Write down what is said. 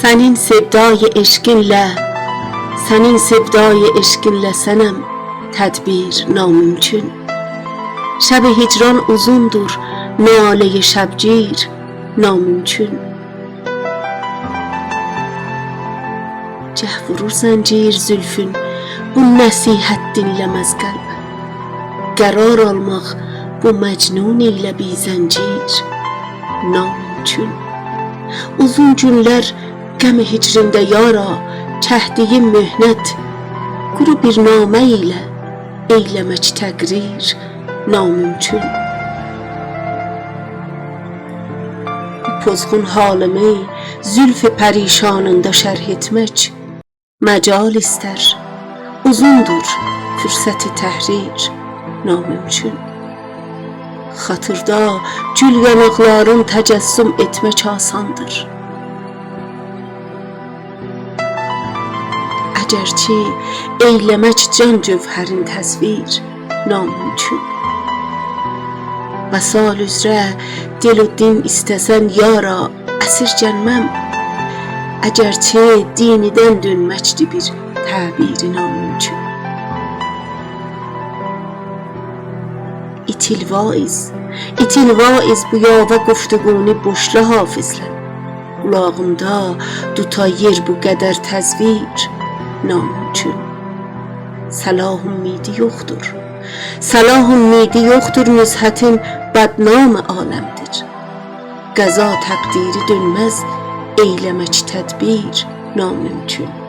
Sənin sevdayı eşqinlə, sənin sevdayı eşqinlə sənəm tədbir namümkün. Şəb hicran uzundur, nalə-i şəbgir namümkün. Gəh vurur zəncir zülfün, bu nəsihət dinləməz qəlbə. Qərar almaq bu məcnun ilə bi zəncir namümkün. Uzun günlər qəm-i hicrində yara, kəhdiyim möhnət, quru bir namə ilə eyləmək təqrir namümkün. Bu pozğun halımı zülf-i pərişanında şərh etmək məcal istər, uzundur fürsət-i təhrir namümkün. Xatırda gül yanaqların təcəssüm etmək asandır. Əgərçi eyləmək can cövhərin təsvir namümkün. Vəsal üzrə dil و din istəsən yara, əsirgənməm. Əgərçi dinidən dönməkdir bir təbiri namümkün. İtil vaiz bu yavə guftuguni boşla hafizlə. Qulağımda tutayır bu qədər təzvir namümkün. Səlah ümmidi yoxdur, səlah ümmidi yoxdur, nüzhətin bədnam aləmdir. Qəza təqdiri dönməz, eyləmək tədbir namümkün.